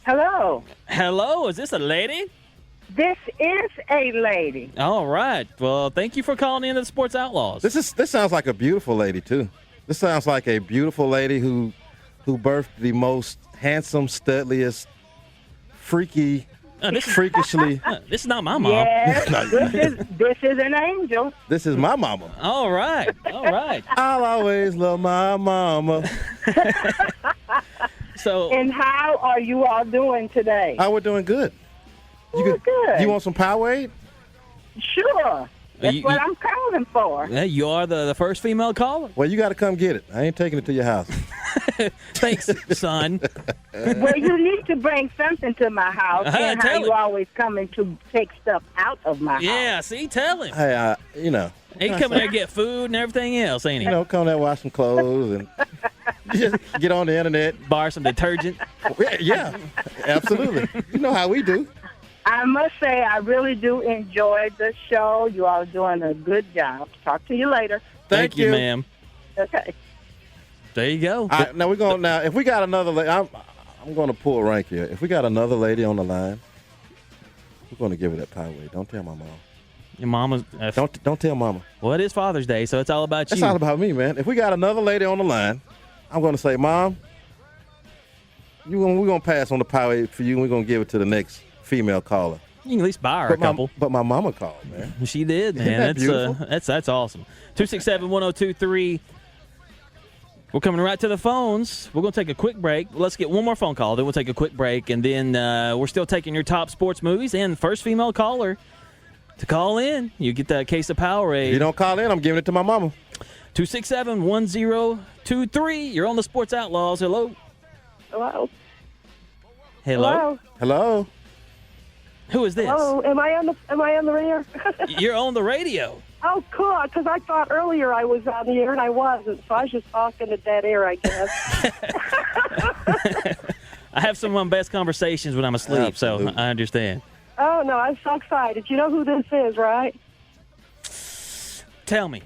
Hello. Hello, is this a lady? This is a lady. All right. Well, thank you for calling in to the Sports Outlaws. This sounds like a beautiful lady, too. This sounds like a beautiful lady who birthed the most handsome, studliest, freakishly. This is not my mom. Yes, this is an angel. This is my mama. All right. I'll always love my mama. And how are you all doing today? We're doing good. Good. You want some Powerade? Sure. That's what I'm calling for. Yeah, you are the first female caller. Well, you got to come get it. I ain't taking it to your house. Thanks, son. Well, you need to bring something to my house. And how you always coming to take stuff out of my house. Yeah, see, tell him. Hey, He coming there to get food and everything else, ain't he? Come there, wash some clothes, and just get on the internet. Borrow some detergent. Yeah, absolutely. You know how we do. I must say, I really do enjoy the show. You all are doing a good job. Talk to you later. Thank you, ma'am. Okay. There you go. Now we're going. Now, if we got another lady, I'm going to pull rank here. If we got another lady on the line, we're going to give her that Powerade. Don't tell my mom. Your mama. Don't tell mama. Well, it is Father's Day, so it's all about you. It's all about me, man. If we got another lady on the line, I'm going to say, Mom, we're going to pass on the power for you, and we're going to give it to the next female caller. You can at least buy her a couple. But my mama called, man. She did, man. Isn't that beautiful? That's awesome. 267-1023. We're coming right to the phones. We're going to take a quick break. Let's get one more phone call, then we'll take a quick break, and then we're still taking your top sports movies. And first female caller to call in, you get that case of Powerade. If you don't call in, I'm giving it to my mama. 267-1023. You're on the Sports Outlaws. Hello. Hello. Hello. Hello. Who is this? Hello. Am I on the radio? You're on the radio. Oh, cool. Because I thought earlier I was on the air and I wasn't, so I was just talking to dead air, I guess. I have some of my best conversations when I'm asleep, so I understand. Oh, no, I'm so excited. You know who this is, right? Tell me.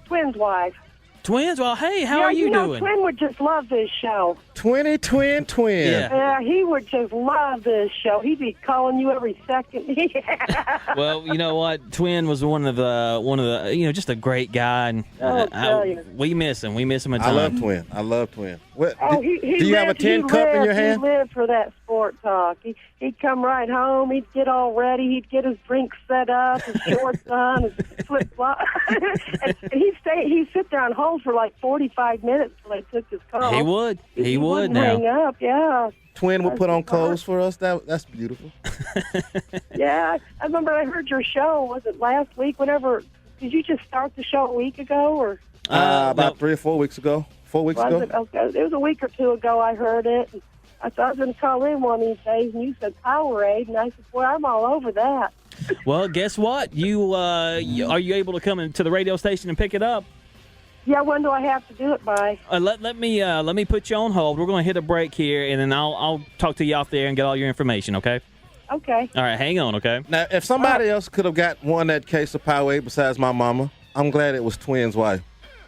Twins' wife. Twins? Well, hey, how are you doing? Twin would just love this show. Twin. Yeah. He would just love this show. He'd be calling you every second. Well, you know what? Twin was one of the, just a great guy, and we miss him. We miss him a ton. I love Twin. What, do you have a tin cup in your hand? He lived for that sport talk. He'd come right home. He'd get all ready. He'd get his drink set up, his shorts on, his flip-flops. and he'd sit there on hold for like 45 minutes till they took his call. He would. He would now. Hang up, yeah. Twin would put on clothes for us. That's beautiful. Yeah, I remember I heard your show. Was it last week? Whenever did you just start the show a week ago, or about 3 or 4 weeks ago? 4 weeks ago. It was a week or two ago. I heard it. I thought I was going to call in one of these days, and you said Powerade, and I said, "Boy, I'm all over that." Well, guess what? Are you able to come into the radio station and pick it up? Yeah, when do I have to do it by? Let me put you on hold. We're going to hit a break here, and then I'll talk to you off there and get all your information. Okay. Okay. All right, hang on. Okay. Now, if somebody else could have won that case of Powerade besides my mama, I'm glad it was Twin's wife.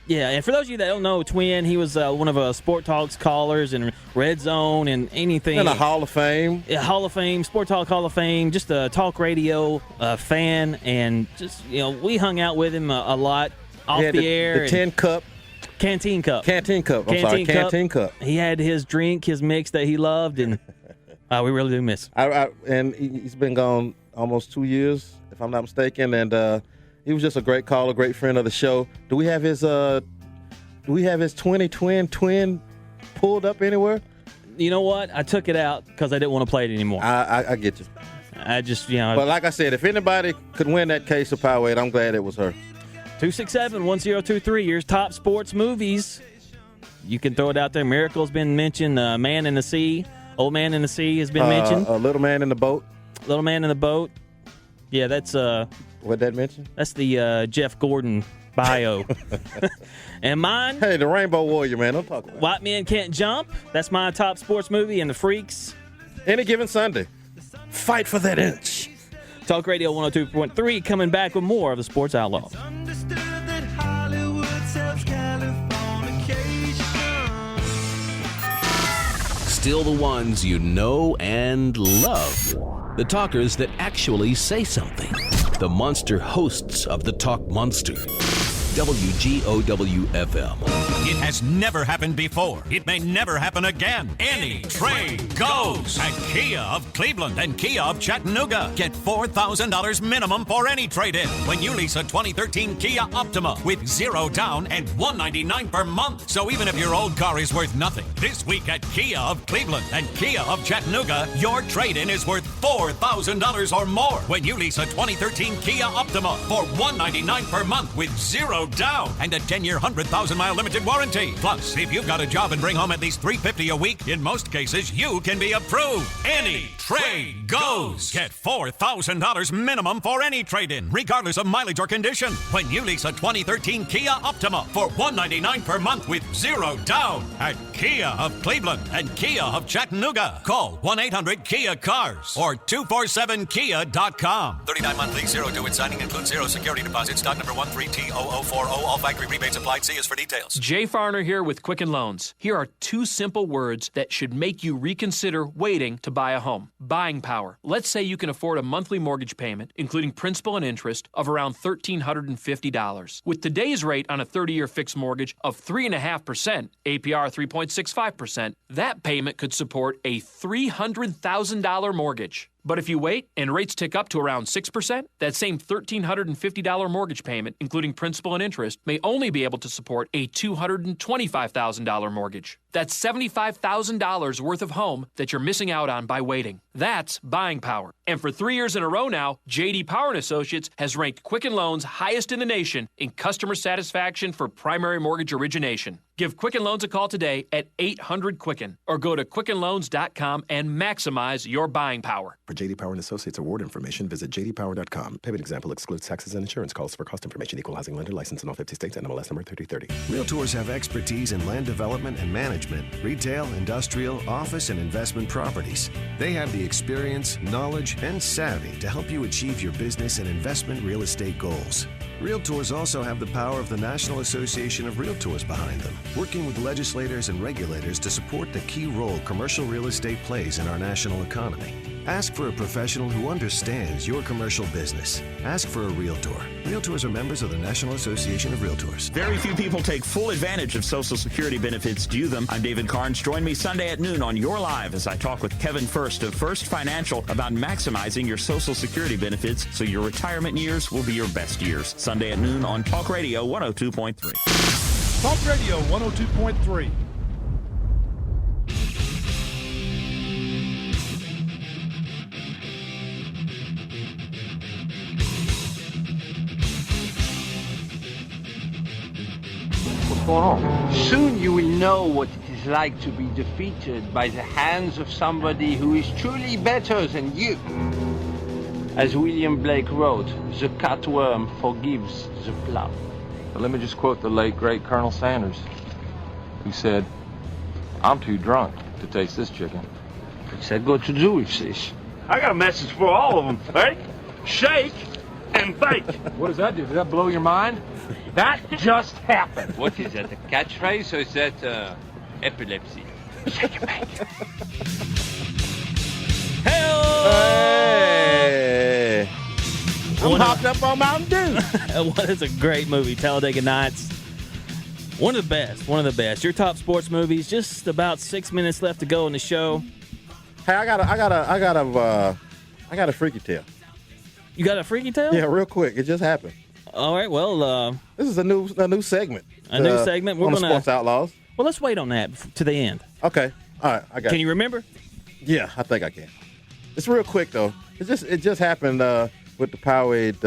Yeah, and for those of you that don't know, Twin, he was one of Sport Talk's callers and Red Zone and anything. In the Hall of Fame. Yeah, Hall of Fame, Sport Talk Hall of Fame, just a talk radio fan, and just, we hung out with him a lot off the air. The tin cup. Canteen cup. Canteen cup. Canteen cup. He had his drink, his mix that he loved, and we really do miss him. And he's been gone almost 2 years, if I'm not mistaken, and he was just a great caller, great friend of the show. Do we have his 20 twin pulled up anywhere? You know what? I took it out because I didn't want to play it anymore. I get you. I just, But like I said, if anybody could win that case of Powerade, I'm glad it was her. 267-1023, your top sports movies. You can throw it out there. Miracle's been mentioned. Man in the Sea. Old Man in the Sea has been mentioned. Little Man in the Boat. Little Man in the Boat. Yeah, that's... What'd that mention? That's the Jeff Gordon bio. And mine... Hey, the Rainbow Warrior, man. Don't talk about it. White Men Can't Jump. That's my top sports movie. And The Freaks. Any Given Sunday. Fight for that inch. Talk Radio 102.3 coming back with more of the Sports Outlaws. Still the ones you know and love. The talkers that actually say something. The monster hosts of the Talk Monster. WGOW-FM. It has never happened before. It may never happen again. Any trade goes at Kia of Cleveland and Kia of Chattanooga. Get $4,000 minimum for any trade-in when you lease a 2013 Kia Optima with 0 down and $199 per month. So even if your old car is worth nothing, this week at Kia of Cleveland and Kia of Chattanooga, your trade-in is worth $4,000 or more when you lease a 2013 Kia Optima for $199 per month with 0 down and a 10-year 100,000-mile limited warranty. Plus, if you've got a job and bring home at least $350 a week, in most cases, you can be approved. Any trade goes. Get $4,000 minimum for any trade-in, regardless of mileage or condition. When you lease a 2013 Kia Optima for $199 per month with 0 down at Kia of Cleveland and Kia of Chattanooga. Call 1-800-KIA-CARS or 247kia.com. 39 monthly, 0 due at signing, includes 0 security deposit. Stock number 13T0040. All factory rebates applied. See us for details. Jay Farner here with Quicken Loans. Here are 2 simple words that should make you reconsider waiting to buy a home. Buying power. Let's say you can afford a monthly mortgage payment, including principal and interest, of around $1,350. With today's rate on a 30-year fixed mortgage of 3.5%, APR 3.65%, that payment could support a $300,000 mortgage. But if you wait and rates tick up to around 6%, that same $1,350 mortgage payment, including principal and interest, may only be able to support a $225,000 mortgage. That's $75,000 worth of home that you're missing out on by waiting. That's buying power. And for 3 years in a row now, J.D. Power & Associates has ranked Quicken Loans highest in the nation in customer satisfaction for primary mortgage origination. Give Quicken Loans a call today at 800-QUICKEN or go to QuickenLoans.com and maximize your buying power. For J.D. Power & Associates award information, visit jdpower.com. Payment example excludes taxes and insurance calls. For cost information, equal housing lender license in all 50 states. NMLS number 3030. Realtors have expertise in land development and management, retail, industrial, office, and investment properties. They have the experience, knowledge, and savvy to help you achieve your business and investment real estate goals. Realtors also have the power of the National Association of Realtors behind them, working with legislators and regulators to support the key role commercial real estate plays in our national economy. Ask for a professional who understands your commercial business. Ask for a Realtor. Realtors are members of the National Association of Realtors. Very few people take full advantage of Social Security benefits due them. I'm David Carnes. Join me Sunday at noon on Your Live as I talk with Kevin First of First Financial about maximizing your Social Security benefits so your retirement years will be your best years. Sunday at noon on Talk Radio 102.3. Talk Radio 102.3. What's going on? Soon you will know what it is like to be defeated by the hands of somebody who is truly better than you. As William Blake wrote, the cutworm forgives the plow. But let me just quote the late, great Colonel Sanders, who said, "I'm too drunk to taste this chicken." What's that got to do with this? I got a message for all of them. Right? Shake and bake. What does that do? Did that blow your mind? That just happened. What is that, a catchphrase or is that epilepsy? Shake and bake. Hey! I'm hopped up on Mountain Dew. What is a great movie, Talladega Nights. One of the best. One of the best. Your top sports movies. Just about 6 minutes left to go in the show. Hey, I got a freaky tale. You got a freaky tale? Yeah, real quick. It just happened. All right. Well, this is a new segment. A new segment. We're on the Sports Outlaws. Well, let's wait on that to the end. Okay. All right. I got. Can you remember? Yeah, I think I can. It's real quick though. It just happened with the Powerade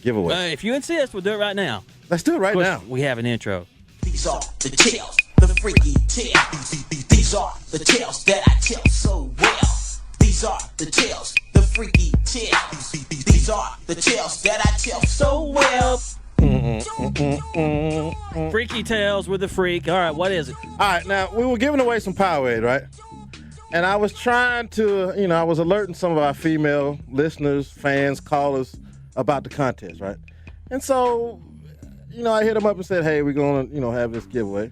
giveaway. If you insist, we'll do it right now. Let's do it right now. We have an intro. These are the tales, the freaky tales. These are the tales that I tell so well. These are the tales, the freaky tales. These are the tales that I tell so well. Freaky tales with the freak. All right, what is it? All right, now we were giving away some Powerade, right? And I was trying to, I was alerting some of our female listeners, fans, callers about the contest, right? And so, I hit them up and said, hey, we're going to, have this giveaway.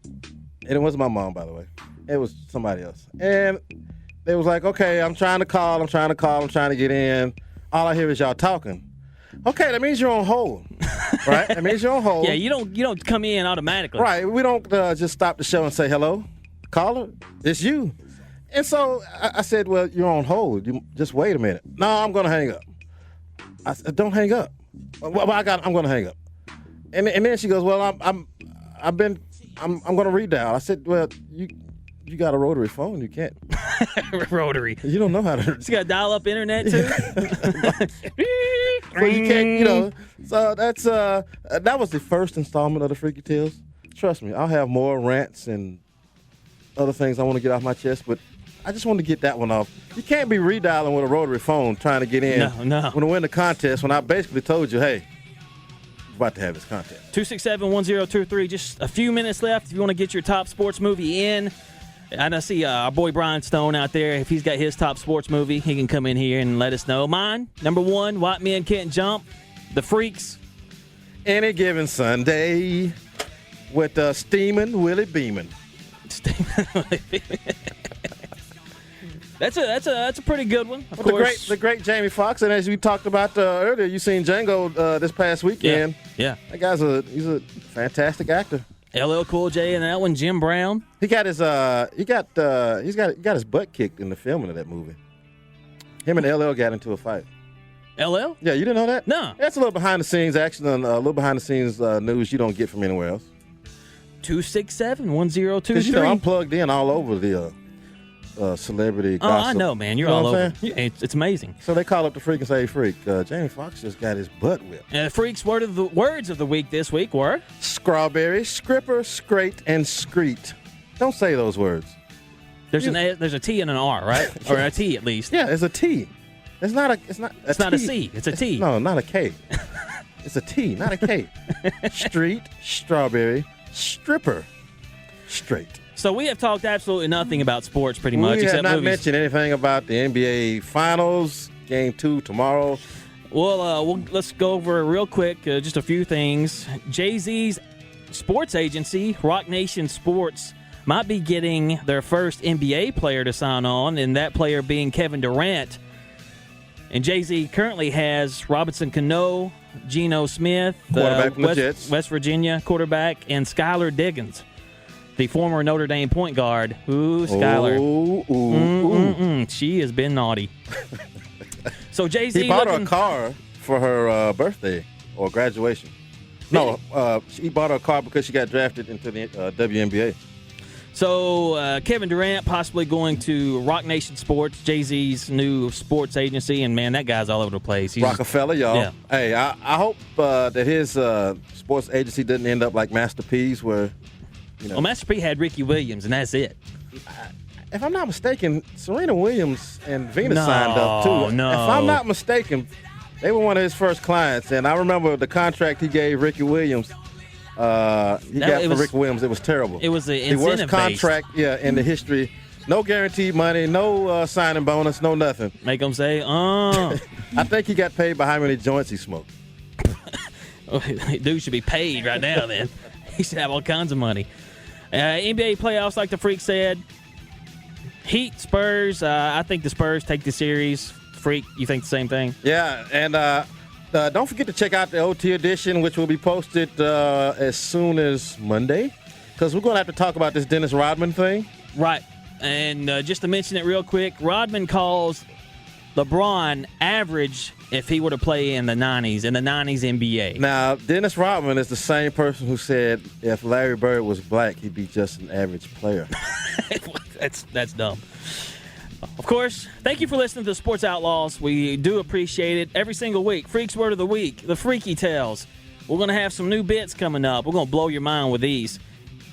And it wasn't my mom, by the way. It was somebody else. And they was like, okay, I'm trying to call, I'm trying to get in. All I hear is y'all talking. Okay, that means you're on hold, right? That means you're on hold. Yeah, you don't come in automatically. Right, we don't just stop the show and say, hello, caller, it's you. And so I said, well, you're on hold. You just wait a minute. No, I'm going to hang up. I said, don't hang up. Well, I'm going to hang up. And then she goes, well, I'm going to redial. I said, well, you got a rotary phone. You can't. Rotary. You don't know how to. You got dial-up internet too. So you can't, So that's that was the first installment of the Freaky Tales. Trust me, I'll have more rants and other things I want to get off my chest, but I just want to get that one off. You can't be redialing with a rotary phone trying to get in. No. When I win the contest, when I basically told you, hey, we're about to have this contest. 267-1023. Just a few minutes left. If you want to get your top sports movie in, and I see our boy Brian Stone out there. If he's got his top sports movie, he can come in here and let us know. Mine, number one, White Men Can't Jump, The Freaks. Any Given Sunday with Steamin' Willie Beeman. That's a pretty good one. Of Well, course, the great Jamie Foxx, and as we talked about earlier, you seen Django this past weekend. Yeah. That guy's he's a fantastic actor. LL Cool J in that one, Jim Brown. He got his his butt kicked in the filming of that movie. Him and LL got into a fight. LL? Yeah, you didn't know that? No. That's a little behind the scenes action and a little behind the scenes news you don't get from anywhere else. 267-1023. Because I'm plugged in all over the celebrity gossip. I know, man. You're You know all what I'm over. It's amazing. So they call up the freak and say, "Freak, Jamie Foxx just got his butt whipped." Freak's words of the week this week were strawberry, scripper, scrate, and screet. Don't say those words. There's a T and an R, right? Or a T at least. Yeah, it's a T. It's not a C. It's a T. No, not a K. It's a T, not a K. Street, strawberry, stripper, straight. So we have talked absolutely nothing about sports pretty much. We have except not movies. mentioned anything about the NBA Finals, Game 2 tomorrow. Well, let's go over real quick just a few things. Jay-Z's sports agency, Rock Nation Sports, might be getting their first NBA player to sign on, and that player being Kevin Durant. And Jay-Z currently has Robinson Cano, Geno Smith, quarterback from the Jets. West Virginia quarterback, and Skylar Diggins, the former Notre Dame point guard. Ooh, Skylar. She has been naughty. So Jay-Z he bought her a car for her birthday or graduation. No, he bought her a car because she got drafted into the WNBA. So Kevin Durant possibly going to Rock Nation Sports, Jay-Z's new sports agency, and man, that guy's all over the place. Rockefeller, y'all. Yeah. Hey, I hope that his sports agency doesn't end up like Master P's, where Well, Master P had Ricky Williams, and that's it. If I'm not mistaken, Serena Williams and Venus signed up too. No. If I'm not mistaken, they were one of his first clients, and I remember the contract he gave Ricky Williams. Ricky Williams, it was terrible. It was the worst contract, in the history. No guaranteed money, no signing bonus, no nothing. Make them say, I think he got paid by how many joints he smoked. Dude should be paid right now, then. He should have all kinds of money. NBA playoffs, like the Freak said. Heat, Spurs. I think the Spurs take the series. Freak, you think the same thing? Yeah, and don't forget to check out the OT edition, which will be posted as soon as Monday, because we're going to have to talk about this Dennis Rodman thing. Right. And just to mention it real quick, Rodman calls LeBron average if he were to play in the 90s NBA. Now, Dennis Rodman is the same person who said if Larry Bird was black, he'd be just an average player. That's dumb. Of course, thank you for listening to Sports Outlaws. We do appreciate it every single week. Freak's Word of the Week, the Freaky Tales. We're going to have some new bits coming up. We're going to blow your mind with these.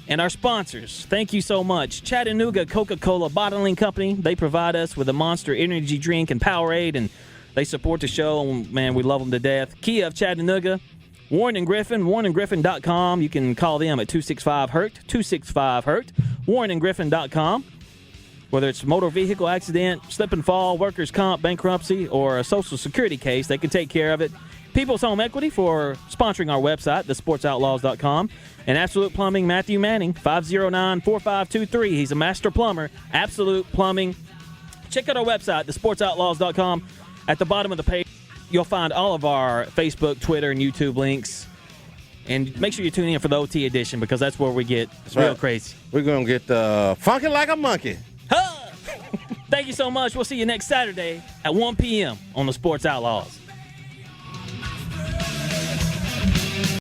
And our sponsors, thank you so much. Chattanooga Coca-Cola Bottling Company. They provide us with a Monster Energy drink and Powerade, and they support the show. And, man, we love them to death. Kia of Chattanooga, Warren and Griffin, warrenandgriffin.com. You can call them at 265-HURT, 265-HURT, warrenandgriffin.com. Whether it's a motor vehicle accident, slip and fall, workers' comp, bankruptcy, or a Social Security case, they can take care of it. People's Home Equity for sponsoring our website, thesportsoutlaws.com. And Absolute Plumbing, Matthew Manning, 509-4523. He's a master plumber. Absolute Plumbing. Check out our website, thesportsoutlaws.com. At the bottom of the page, you'll find all of our Facebook, Twitter, and YouTube links. And make sure you tune in for the OT edition, because that's where we get real crazy. We're going to get funky like a monkey. Thank you so much. We'll see you next Saturday at 1 p.m. on the Sports Outlaws.